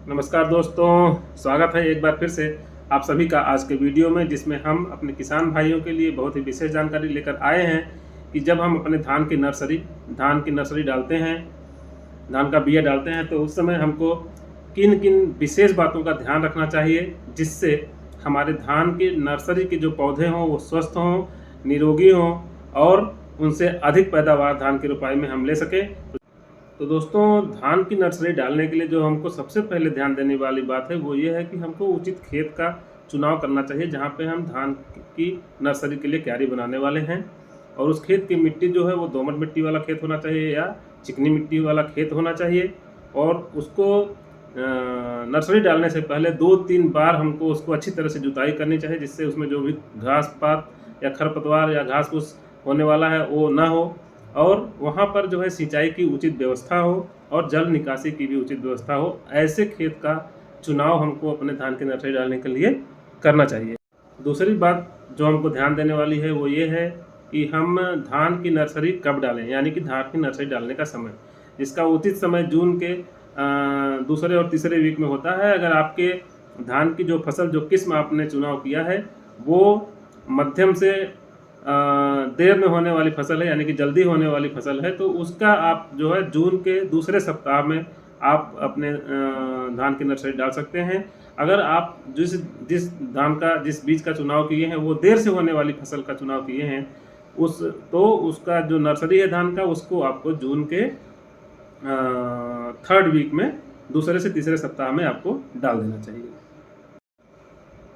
नमस्कार दोस्तों, स्वागत है एक बार फिर से आप सभी का आज के वीडियो में, जिसमें हम अपने किसान भाइयों के लिए बहुत ही विशेष जानकारी लेकर आए हैं कि जब हम अपने धान की नर्सरी डालते हैं, धान का बिया डालते हैं, तो उस समय हमको किन किन विशेष बातों का ध्यान रखना चाहिए, जिससे हमारे धान की नर्सरी के जो पौधे हों वो स्वस्थ हों, निरोगी हों और उनसे अधिक पैदावार धान की रोपाई में हम ले सकें। तो दोस्तों, धान की नर्सरी डालने के लिए जो हमको सबसे पहले ध्यान देने वाली बात है वो ये है कि हमको उचित खेत का चुनाव करना चाहिए जहाँ पे हम धान की नर्सरी के लिए क्यारी बनाने वाले हैं। और उस खेत की मिट्टी जो है वो दोमट मिट्टी वाला खेत होना चाहिए या चिकनी मिट्टी वाला खेत होना चाहिए। और उसको नर्सरी डालने से पहले 2-3 बार हमको उसको अच्छी तरह से जुताई करनी चाहिए, जिससे उसमें जो भी घास पात या खरपतवार या घास फूस होने वाला है वो ना हो, और वहाँ पर जो है सिंचाई की उचित व्यवस्था हो और जल निकासी की भी उचित व्यवस्था हो। ऐसे खेत का चुनाव हमको अपने धान की नर्सरी डालने के लिए करना चाहिए। दूसरी बात जो हमको ध्यान देने वाली है वो ये है कि हम धान की नर्सरी कब डालें, यानी कि धान की नर्सरी डालने का समय, जिसका उचित समय जून के दूसरे और तीसरे वीक में होता है। अगर आपके धान की जो फसल, जो किस्म आपने चुनाव किया है वो मध्यम से देर में होने वाली फसल है, यानी कि जल्दी होने वाली फसल है, तो उसका आप जो है जून के दूसरे सप्ताह में आप अपने धान की नर्सरी डाल सकते हैं। अगर आप जिस बीज का चुनाव किए हैं वो देर से होने वाली फसल का चुनाव किए हैं, उसका जो नर्सरी है धान का, उसको आपको जून के 3rd वीक में, दूसरे से तीसरे सप्ताह में आपको डाल देना चाहिए।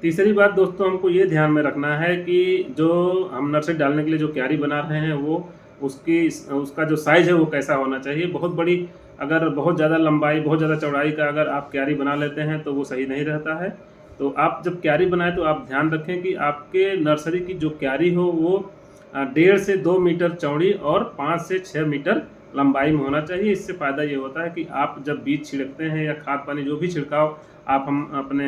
तीसरी बात दोस्तों, हमको ये ध्यान में रखना है कि जो हम नर्सरी डालने के लिए जो क्यारी बना रहे हैं वो उसका जो साइज़ है वो कैसा होना चाहिए। बहुत बड़ी, अगर बहुत ज़्यादा लंबाई, बहुत ज़्यादा चौड़ाई का अगर आप क्यारी बना लेते हैं तो वो सही नहीं रहता है। तो आप जब क्यारी बनाएं तो आप ध्यान रखें कि आपके नर्सरी की जो क्यारी हो वो 1.5 से 2 मीटर चौड़ी और 5 से 6 मीटर लंबाई में होना चाहिए। इससे फ़ायदा ये होता है कि आप जब बीज छिड़कते हैं या खाद पानी जो भी छिड़काव हम अपने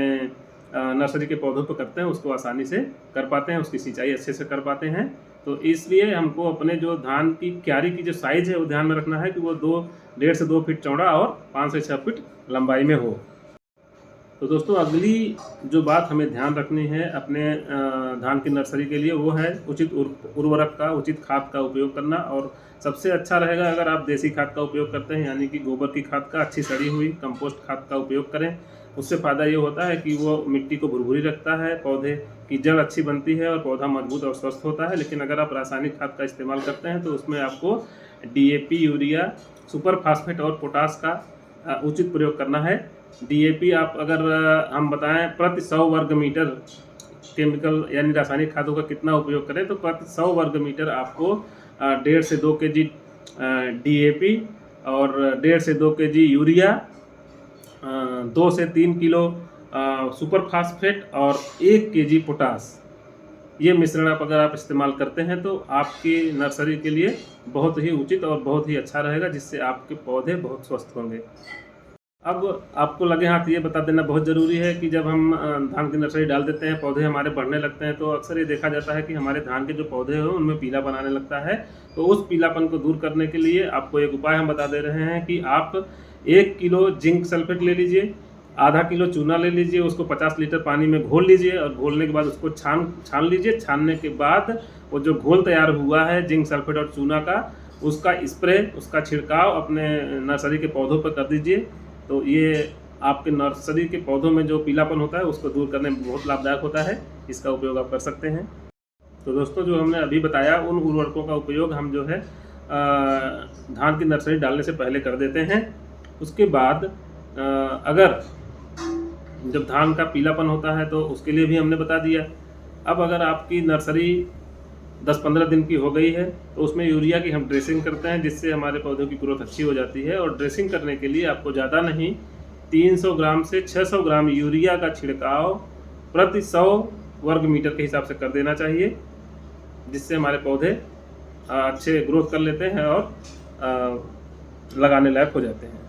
नर्सरी के पौधों पर करते हैं उसको आसानी से कर पाते हैं, उसकी सिंचाई अच्छे से कर पाते हैं। तो इसलिए हमको अपने जो धान की क्यारी की जो साइज़ है वो ध्यान में रखना है कि वो 1.5 से 2 फीट चौड़ा और 5 से 6 फीट लंबाई में हो। तो दोस्तों, अगली जो बात हमें ध्यान रखनी है अपने धान की नर्सरी के लिए वो है उचित उर्वरक का, उचित खाद का उपयोग करना। और सबसे अच्छा रहेगा अगर आप देसी खाद का उपयोग करते हैं, यानी कि गोबर की खाद का, अच्छी सड़ी हुई कंपोस्ट खाद का उपयोग करें। उससे फ़ायदा ये होता है कि वो मिट्टी को भुरभुरी रखता है, पौधे की जड़ अच्छी बनती है और पौधा मजबूत और स्वस्थ होता है। लेकिन अगर आप रासायनिक खाद का इस्तेमाल करते हैं तो उसमें आपको DAP, यूरिया, सुपर फास्फेट और पोटास का उचित प्रयोग करना है। DAP आप अगर हम बताएं प्रति 100 वर्ग मीटर केमिकल यानी रासायनिक खादों का कितना उपयोग करें, तो प्रति 100 वर्ग मीटर आपको 1.5 से 2 kg DAP और 1.5 से 2 kg यूरिया, 2 से 3 किलो सुपर फास्फेट और 1 kg पोटास, ये मिश्रण अगर आप इस्तेमाल करते हैं तो आपकी नर्सरी के लिए बहुत ही उचित और बहुत ही अच्छा रहेगा, जिससे आपके पौधे बहुत स्वस्थ होंगे। अब आपको लगे हाथ ये बता देना बहुत ज़रूरी है कि जब हम धान की नर्सरी डाल देते हैं, पौधे हमारे बढ़ने लगते हैं, तो अक्सर ये देखा जाता है कि हमारे धान के जो पौधे हैं उनमें पीलापन आने लगता है। तो उस पीलापन को दूर करने के लिए आपको एक उपाय हम बता दे रहे हैं कि आप 1 किलो जिंक सल्फेट ले लीजिए, आधा किलो चूना ले लीजिए, उसको 50 लीटर पानी में घोल लीजिए और घोलने के बाद उसको छान लीजिए। छानने के बाद वो जो घोल तैयार हुआ है जिंक सल्फेट और चूना का, उसका स्प्रे, उसका छिड़काव अपने नर्सरी के पौधों पर कर दीजिए। तो ये आपके नर्सरी के पौधों में जो पीलापन होता है उसको दूर करने में बहुत लाभदायक होता है। इसका उपयोग आप कर सकते हैं। तो दोस्तों, जो हमने अभी बताया उन उर्वरकों का उपयोग हम जो है धान की नर्सरी डालने से पहले कर देते हैं। उसके बाद अगर जब धान का पीलापन होता है तो उसके लिए भी हमने बता दिया। अब अगर आपकी नर्सरी 10-15 दिन की हो गई है तो उसमें यूरिया की हम ड्रेसिंग करते हैं, जिससे हमारे पौधों की ग्रोथ अच्छी हो जाती है। और ड्रेसिंग करने के लिए आपको ज़्यादा नहीं, 300 ग्राम से 600 ग्राम यूरिया का छिड़काव प्रति 100 वर्ग मीटर के हिसाब से कर देना चाहिए, जिससे हमारे पौधे अच्छे ग्रोथ कर लेते हैं और लगाने लायक हो जाते हैं।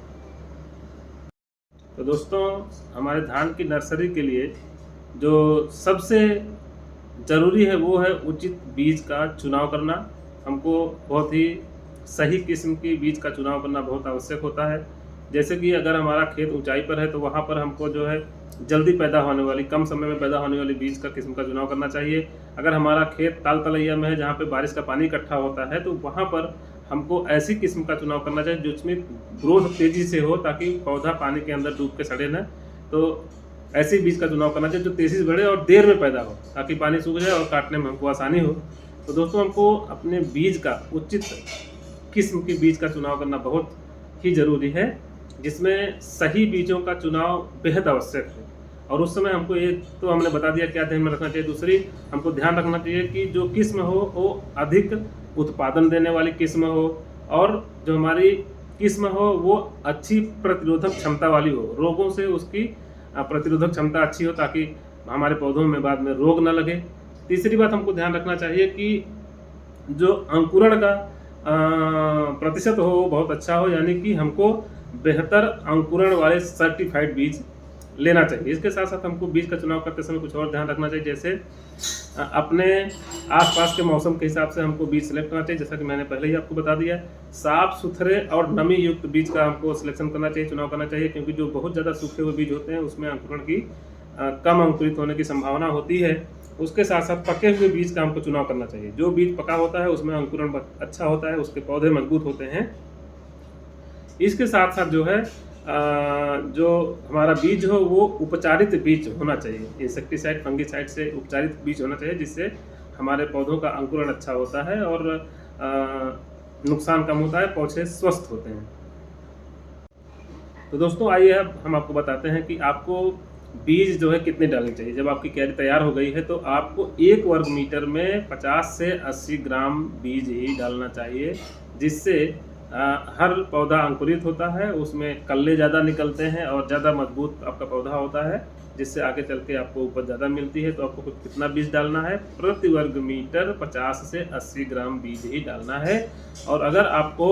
तो दोस्तों, हमारे धान की नर्सरी के लिए जो सबसे ज़रूरी है वो है उचित बीज का चुनाव करना। हमको बहुत ही सही किस्म की बीज का चुनाव करना बहुत आवश्यक होता है, जैसे कि अगर हमारा खेत ऊंचाई पर है तो वहाँ पर हमको जो है जल्दी पैदा होने वाली, कम समय में पैदा होने वाली बीज का किस्म का चुनाव करना चाहिए। अगर हमारा खेत ताल तलैया में है जहाँ पे बारिश का पानी इकट्ठा होता है तो वहाँ पर हमको ऐसी किस्म का चुनाव करना चाहिए जिसमें ग्रोथ तेज़ी से हो, ताकि पौधा पानी के अंदर डूब के सड़े न। तो ऐसे बीज का चुनाव करना चाहिए जो तेज़ी से बढ़े और देर में पैदा हो, ताकि पानी सूख जाए और काटने में हमको आसानी हो। तो दोस्तों, हमको अपने बीज का उचित किस्म के बीज का चुनाव करना बहुत ही ज़रूरी है, जिसमें सही बीजों का चुनाव बेहद आवश्यक है। और उस समय हमको एक तो हमने बता दिया क्या ध्यान में रखना चाहिए। दूसरी, हमको ध्यान रखना चाहिए कि जो किस्म हो वो अधिक उत्पादन देने वाली किस्म हो, और जो हमारी किस्म हो वो अच्छी प्रतिरोधक क्षमता वाली हो, रोगों से उसकी प्रतिरोधक क्षमता अच्छी हो, ताकि हमारे पौधों में बाद में रोग न लगे। तीसरी बात हमको ध्यान रखना चाहिए कि जो अंकुरण का प्रतिशत हो वो बहुत अच्छा हो, यानी कि हमको बेहतर अंकुरण वाले सर्टिफाइड बीज लेना चाहिए। इसके साथ साथ हमको बीज का चुनाव करते समय कुछ और ध्यान रखना चाहिए, जैसे अपने आसपास के मौसम के हिसाब से हमको बीज सेलेक्ट करना चाहिए। जैसा कि मैंने पहले ही आपको बता दिया, साफ सुथरे और नमी युक्त बीज का हमको सिलेक्शन करना चाहिए, चुनाव करना चाहिए, क्योंकि जो बहुत ज़्यादा सूखे हुए बीज होते हैं उसमें अंकुरण की कम अंकुरित होने की संभावना होती है। उसके साथ साथ पके हुए बीज का हमको चुनाव करना चाहिए। जो बीज पका होता है उसमें अंकुरण अच्छा होता है, उसके पौधे मजबूत होते हैं। इसके साथ साथ जो है जो हमारा बीज हो वो उपचारित बीज होना चाहिए, इंसेक्टिसाइड फंगिसाइड से उपचारित बीज होना चाहिए, जिससे हमारे पौधों का अंकुरण अच्छा होता है और नुकसान कम होता है, पौधे स्वस्थ होते हैं। तो दोस्तों, आइए अब हम आपको बताते हैं कि आपको बीज जो है कितने डालनी चाहिए। जब आपकी क्यारी तैयार हो गई है तो आपको 1 वर्ग मीटर में 50 से 80 ग्राम बीज ही डालना चाहिए, जिससे हर पौधा अंकुरित होता है, उसमें कल्ले ज़्यादा निकलते हैं और ज़्यादा मजबूत आपका पौधा होता है, जिससे आगे चल के आपको उपज ज़्यादा मिलती है। तो आपको कितना बीज डालना है? प्रति वर्ग मीटर 50 से 80 ग्राम बीज ही डालना है। और अगर आपको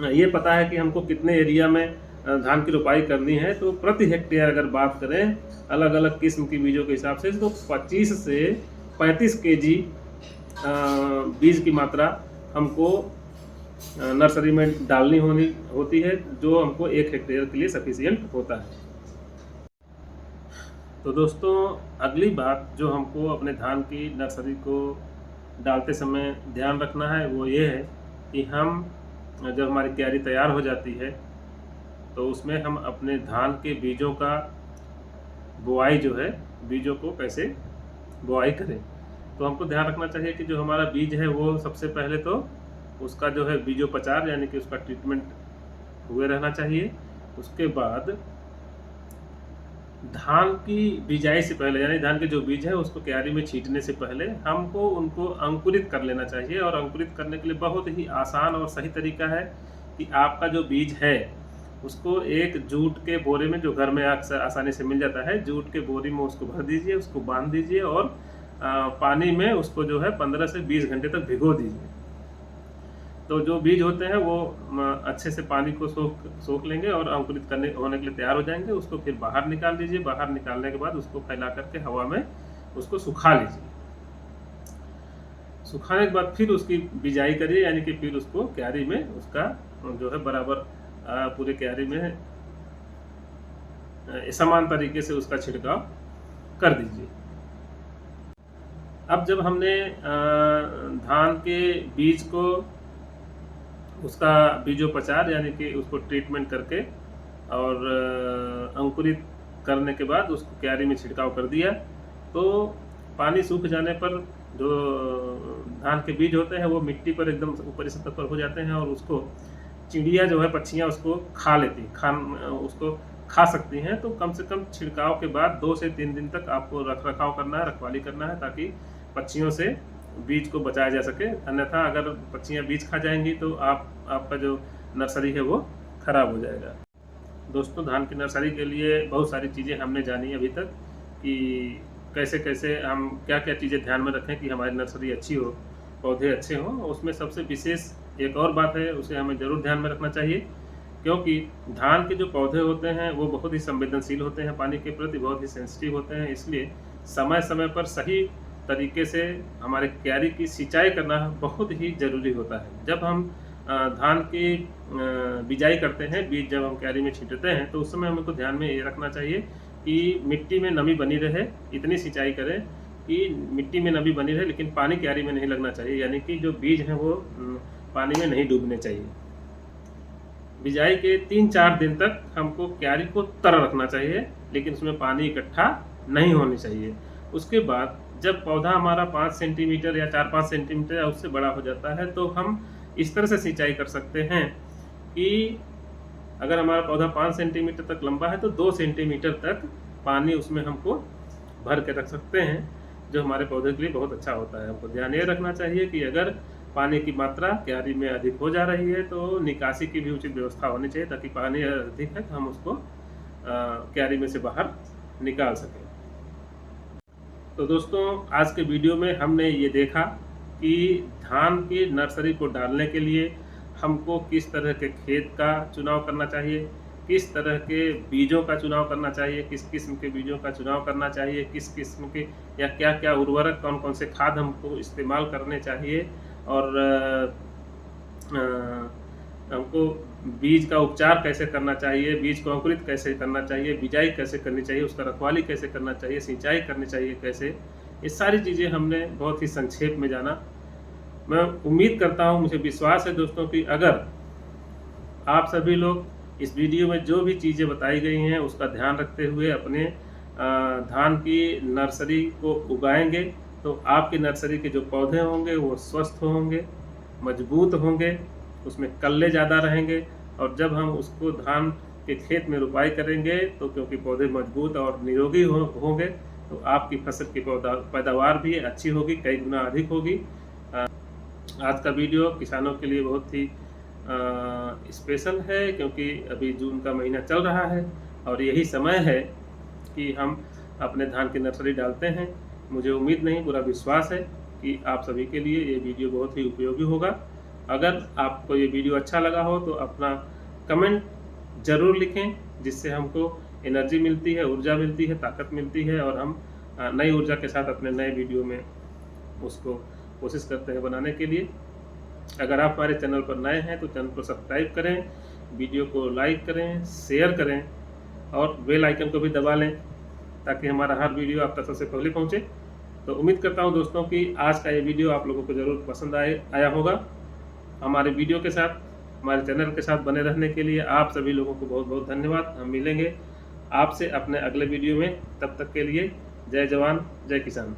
ये पता है कि हमको कितने एरिया में धान की रोपाई करनी है, तो प्रति हेक्टेयर अगर बात करें अलग अलग किस्म की बीजों के हिसाब से, तो 25 से 35 केजी बीज की मात्रा हमको नर्सरी में डालनी होती है, जो हमको 1 हेक्टेयर के लिए सफिशिएंट होता है। तो दोस्तों, अगली बात जो हमको अपने धान की नर्सरी को डालते समय ध्यान रखना है वो ये है कि हम जब हमारी क्यारी तैयार हो जाती है तो उसमें हम अपने धान के बीजों का बुआई जो है, बीजों को कैसे बुआई करें। तो हमको ध्यान रखना चाहिए कि जो हमारा बीज है वो सबसे पहले तो उसका जो है बीजोपचार यानी कि उसका ट्रीटमेंट हुए रहना चाहिए। उसके बाद धान की बिजाई से पहले, यानी धान के जो बीज है उसको क्यारी में छींटने से पहले हमको उनको अंकुरित कर लेना चाहिए। और अंकुरित करने के लिए बहुत ही आसान और सही तरीका है कि आपका जो बीज है उसको एक जूट के बोरे में, जो घर में अक्सर आसानी से मिल जाता है, जूट के बोरी में उसको भर दीजिए, उसको बांध दीजिए और पानी में उसको जो है 15 से 20 घंटे तक भिगो दीजिए। तो जो बीज होते हैं वो अच्छे से पानी को सोख लेंगे और अंकुरित होने के लिए तैयार हो जाएंगे। उसको फिर बाहर निकाल दीजिए। बाहर निकालने के बाद उसको फैला करके हवा में उसको सुखा लीजिए। सुखाने के बाद फिर उसकी बिजाई करिए, यानी कि फिर उसको क्यारी में उसका जो है बराबर पूरे क्यारी में समान तरीके से उसका छिड़काव कर दीजिए। अब जब हमने धान के बीज को, उसका बीजोपचार यानी कि उसको ट्रीटमेंट करके और अंकुरित करने के बाद उसको क्यारी में छिड़काव कर दिया, तो पानी सूख जाने पर जो धान के बीज होते हैं वो मिट्टी पर एकदम ऊपरी सतह पर हो जाते हैं और उसको चिड़िया जो है, पक्षियाँ उसको खा लेती, उसको खा सकती हैं। तो कम से कम छिड़काव के बाद 2 से 3 दिन तक आपको रखरखाव करना है, रखवाली करना है, ताकि पक्षियों से बीज को बचाया जा सके। अन्यथा अगर पक्षियाँ बीज खा जाएंगी तो आपका जो नर्सरी है वो खराब हो जाएगा। दोस्तों, धान की नर्सरी के लिए बहुत सारी चीज़ें हमने जानी अभी तक कि कैसे कैसे हम क्या क्या चीज़ें ध्यान में रखें कि हमारी नर्सरी अच्छी हो, पौधे अच्छे हों। उसमें सबसे विशेष एक और बात है, उसे हमें ज़रूर ध्यान में रखना चाहिए, क्योंकि धान के जो पौधे होते हैं वो बहुत ही संवेदनशील होते हैं, पानी के प्रति बहुत ही सेंसिटिव होते हैं। इसलिए समय समय पर सही तरीके से हमारे क्यारी की सिंचाई करना बहुत ही ज़रूरी होता है। जब हम धान की बिजाई करते हैं, बीज जब हम क्यारी में छींटते हैं तो उस समय हमको ध्यान में ये रखना चाहिए कि मिट्टी में नमी बनी रहे, इतनी सिंचाई करें कि मिट्टी में नमी बनी रहे लेकिन पानी क्यारी में नहीं लगना चाहिए, यानी कि जो बीज हैं वो पानी में नहीं डूबने चाहिए। बिजाई के 3-4 दिन तक हमको क्यारी को तर रखना चाहिए, लेकिन उसमें पानी इकट्ठा नहीं होनी चाहिए। उसके बाद जब पौधा हमारा 5 सेंटीमीटर या 4-5 सेंटीमीटर या उससे बड़ा हो जाता है तो हम इस तरह से सिंचाई कर सकते हैं कि अगर हमारा पौधा 5 सेंटीमीटर तक लंबा है तो 2 सेंटीमीटर तक पानी उसमें हमको भर के रख सकते हैं, जो हमारे पौधे के लिए बहुत अच्छा होता है। हमको ध्यान ये रखना चाहिए कि अगर पानी की मात्रा क्यारी में अधिक हो जा रही है तो निकासी की भी उचित व्यवस्था होनी चाहिए, ताकि पानी अधिक है तो हम उसको क्यारी में से बाहर निकाल सकें। तो दोस्तों, आज के वीडियो में हमने ये देखा कि धान की नर्सरी को डालने के लिए हमको किस तरह के खेत का चुनाव करना चाहिए, किस तरह के बीजों का चुनाव करना चाहिए, किस किस्म के बीजों का चुनाव करना चाहिए, किस किस्म के या क्या क्या उर्वरक, कौन कौन से खाद हमको इस्तेमाल करने चाहिए, और हमको बीज का उपचार कैसे करना चाहिए, बीज को अंकुरित कैसे करना चाहिए, बिजाई कैसे करनी चाहिए, उसका रखवाली कैसे करना चाहिए, सिंचाई करनी चाहिए कैसे, ये सारी चीज़ें हमने बहुत ही संक्षेप में जाना। मैं उम्मीद करता हूँ, मुझे विश्वास है दोस्तों कि अगर आप सभी लोग इस वीडियो में जो भी चीज़ें बताई गई हैं उसका ध्यान रखते हुए अपने धान की नर्सरी को उगाएंगे तो आपकी नर्सरी के जो पौधे होंगे वो स्वस्थ होंगे, मजबूत होंगे, उसमें कल्ले ज़्यादा रहेंगे, और जब हम उसको धान के खेत में रुपाई करेंगे तो क्योंकि पौधे मजबूत और निरोगी होंगे तो आपकी फसल की पैदावार भी अच्छी होगी, कई गुना अधिक होगी। आज का वीडियो किसानों के लिए बहुत ही स्पेशल है, क्योंकि अभी जून का महीना चल रहा है और यही समय है कि हम अपने धान की नर्सरी डालते हैं। मुझे उम्मीद नहीं, पूरा विश्वास है कि आप सभी के लिए ये वीडियो बहुत ही उपयोगी होगा। अगर आपको ये वीडियो अच्छा लगा हो तो अपना कमेंट ज़रूर लिखें, जिससे हमको एनर्जी मिलती है, ऊर्जा मिलती है, ताकत मिलती है, और हम नई ऊर्जा के साथ अपने नए वीडियो में उसको कोशिश करते हैं बनाने के लिए। अगर आप हमारे चैनल पर नए हैं तो चैनल को सब्सक्राइब करें, वीडियो को लाइक करें, शेयर करें और बेल आइकन को भी दबा लें, ताकि हमारा हर वीडियो आप तक सबसे पहले पहुंचे। तो उम्मीद करता हूं दोस्तों कि आज का ये वीडियो आप लोगों को ज़रूर पसंद आया होगा। हमारे वीडियो के साथ, हमारे चैनल के साथ बने रहने के लिए आप सभी लोगों को बहुत बहुत धन्यवाद। हम मिलेंगे आपसे अपने अगले वीडियो में, तब तक के लिए जय जवान जय किसान।